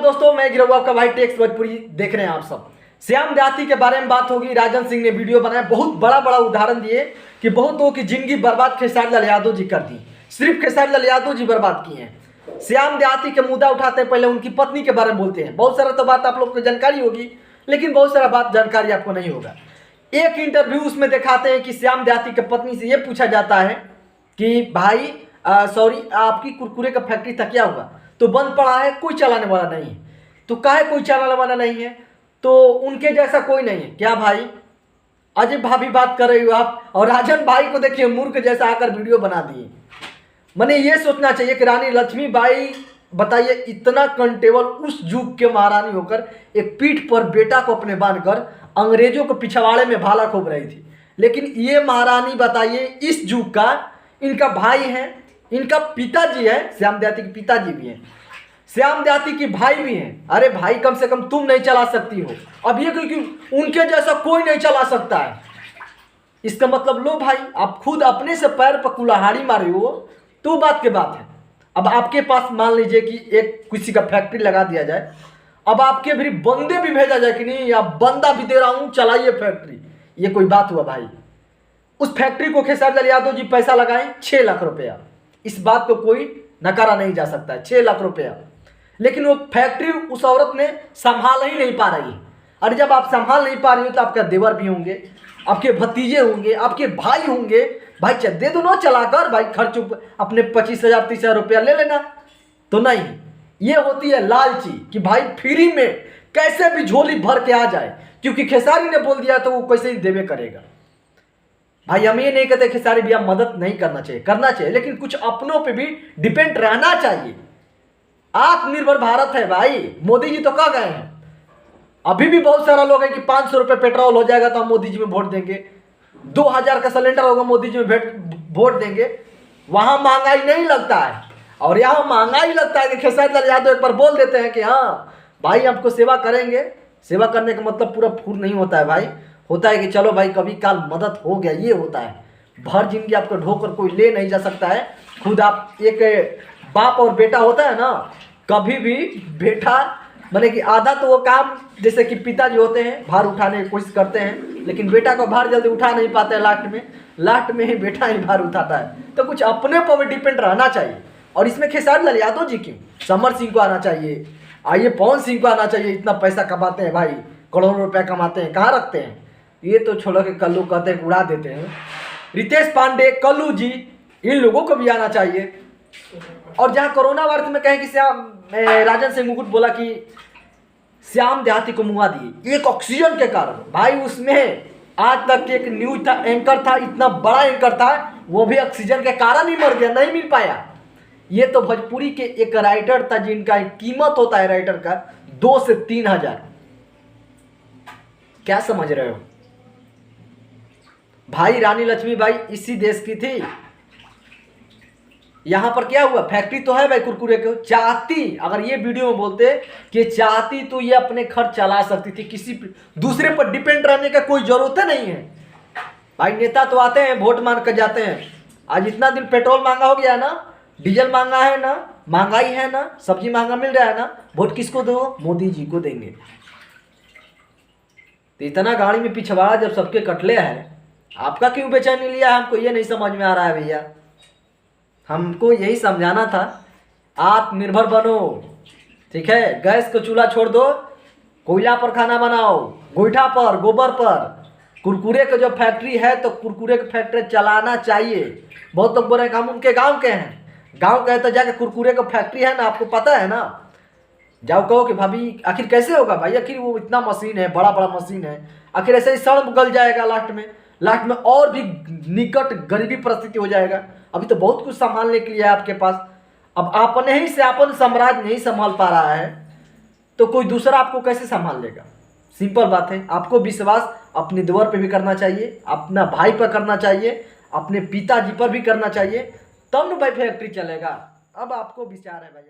दोस्तों, मैं गिरहू आपका भाई टेक्स भोजपुरी देख रहे हैं आप सब। श्याम देहाती के बारे में बात होगी। राजन सिंह ने वीडियो बनाया, बहुत बड़ा उदाहरण दिए कि बहुत लोगों की जिंदगी बर्बाद खेसारी लाल यादव जी कर दी। सिर्फ खेसारी लाल यादव जी बर्बाद किए हैं। श्याम देहाती के मुद्दा उठाते हैं, पहले उनकी पत्नी के बारे में बोलते हैं। बहुत सारा तो बात आप लोग को जानकारी होगी, लेकिन बहुत सारा बात जानकारी आपको नहीं होगा। एक इंटरव्यू उसमें दिखाते हैं कि श्याम देहाती के पत्नी से ये पूछा जाता है कि भाई सॉरी, आपकी कुरकुरे का फैक्ट्री था, क्या हुआ? तो बंद पड़ा है, कोई चलाने वाला नहीं है। तो काहे कोई चलाने वाला नहीं है? तो उनके जैसा कोई नहीं है। क्या भाई, अजय भाभी बात कर रही हो आप? और राजन भाई को देखिए, मूर्ख जैसा आकर वीडियो बना दिए। मैंने ये सोचना चाहिए कि रानी लक्ष्मीबाई, बताइए, इतना कंटेबल उस युग के महारानी होकर एक पीठ पर बेटा को अपने बांधकर अंग्रेजों को पिछवाड़े में भाला खोप रही थी। लेकिन ये महारानी, बताइए, इस युग का इनका भाई है, इनका पिताजी है, श्याम देहाती के पिताजी भी हैं, श्याम देहाती की भाई भी हैं। अरे भाई, कम से कम तुम नहीं चला सकती हो। अब ये क्योंकि उनके जैसा कोई नहीं चला सकता है, इसका मतलब लो भाई, आप खुद अपने से पैर पर कुल्हाड़ी मारे हो तो बात के बात है। अब आपके पास मान लीजिए कि एक किसी का फैक्ट्री लगा दिया जाए, अब आपके भी बंदे भी भेजा जाए कि नहीं, या बंदा भी दे रहा हूं, चलाइए फैक्ट्री, ये कोई बात हुआ भाई? उस फैक्ट्री को खेसारी लाल यादव जी पैसा लगाएं 6 लाख रुपया, इस बात को कोई नकारा नहीं जा सकता है। 6 लाख रुपया, लेकिन वो फैक्ट्री उस औरत ने संभाल ही नहीं पा रही है। और जब आप संभाल नहीं पा रही हो तो आपका देवर भी होंगे, आपके भतीजे होंगे, आपके भाई होंगे। भाई दे दो ना चलाकर, भाई खर्च अपने 25,000 30,000 रुपया ले लेना। तो नहीं, ये होती है लालची कि भाई फ्री में कैसे भी झोली भर के आ जाए, क्योंकि खेसारी ने बोल दिया तो वो कैसे ही देवे करेगा। भाई हम ये नहीं कहते खेसारी भैया मदद नहीं करना चाहिए, करना चाहिए, लेकिन कुछ अपनों पे भी डिपेंड रहना चाहिए। आत्मनिर्भर भारत है भाई। मोदी जी तो कह गए हैं, अभी भी बहुत सारा लोग हैं कि 500 रुपये पेट्रोल हो जाएगा तो हम मोदी जी में वोट देंगे, 2000 का सिलेंडर होगा मोदी जी में वोट देंगे। वहां महंगाई नहीं लगता है, और यहाँ महंगाई लगता है कि खेसारी लाल यादव एक बार बोल देते हैं कि हाँ भाई आपको सेवा करेंगे। सेवा करने का मतलब पूरा फूर नहीं होता है भाई, होता है कि चलो भाई कभी काल मदद हो गया, ये होता है। भर जिंदगी आपको ढोकर कोई ले नहीं जा सकता है। खुद आप, एक बाप और बेटा होता है ना, कभी भी बेटा माने कि आधा तो वो काम, जैसे कि पिताजी होते हैं भार उठाने की कोशिश करते हैं, लेकिन बेटा को भार जल्दी उठा नहीं पाते हैं, लास्ट में ही बेटा ही भार उठाता है। तो कुछ अपने पर भी डिपेंड रहना चाहिए। और इसमें खेसारी लाल यादव जी क्यों, समर सिंह को आना चाहिए, आइए पवन सिंह को आना चाहिए। इतना पैसा कमाते हैं भाई, करोड़ों रुपया कमाते हैं, कहाँ रखते हैं? ये तो छोड़ो के कल्लू कहते हैं, उड़ा देते हैं। रितेश पांडे, कल्लू जी, इन लोगों को भी आना चाहिए। और जहाँ कोरोना वायरस में कहें कि राजन सिंह मुकुट बोला कि श्याम देहाती को मुआ दिए एक ऑक्सीजन के कारण। भाई उसमें आज तक एक न्यूज था, एंकर था, इतना बड़ा एंकर था, वो भी ऑक्सीजन के कारण ही मर गया, नहीं मिल पाया। ये तो भोजपुरी के एक राइटर था जिनका कीमत होता है राइटर का 2 से 3 हजार। क्या समझ रहे हो भाई? रानी लक्ष्मीबाई इसी देश की थी। यहां पर क्या हुआ? फैक्ट्री तो है भाई कुरकुरे को। चाहती, अगर ये वीडियो में बोलते कि चाहती तो ये अपने खर्च चला सकती थी, किसी दूसरे पर डिपेंड रहने का कोई जरूरत नहीं है। भाई नेता तो आते हैं, वोट मांग कर जाते हैं। आज इतना दिन पेट्रोल महंगा हो गया है ना, डीजल महंगा है ना, महंगाई है ना, सब्जी महंगा मिल रहा है ना, वोट किसको दो? मोदी जी को देंगे। तो इतना गाड़ी में पिछवाड़ा जब सबके कटले है, आपका क्यों बेचैनी लिया? हमको ये नहीं समझ में आ रहा है भैया। हमको यही समझाना था, आत्मनिर्भर बनो, ठीक है? गैस को चूल्हा छोड़ दो, कोयला पर खाना बनाओ, गोईठा पर, गोबर पर। कुरकुरे का जो फैक्ट्री है तो कुरकुरे का फैक्ट्री चलाना चाहिए। बहुत लोग बोल रहे हैं कि हम उनके गांव के हैं, गांव के हैं तो जाके कुरकुरे का फैक्ट्री है ना, आपको पता है ना, जाओ कहो कि भाभी आखिर कैसे होगा भाई? आखिर वो इतना मशीन है, बड़ा मशीन है, आखिर ऐसे ही सड़ गल जाएगा लास्ट में और भी निकट गरीबी परिस्थिति हो जाएगा। अभी तो बहुत कुछ संभालने के लिए है आपके पास। अब अपने ही से अपन साम्राज्य नहीं संभाल पा रहा है तो कोई दूसरा आपको कैसे संभाल लेगा? सिंपल बात है। आपको विश्वास अपने देवर पे भी करना चाहिए, अपना भाई पर करना चाहिए, अपने पिताजी पर भी करना चाहिए, तब न भाई फैक्ट्री चलेगा। अब आपको विचार है भाई।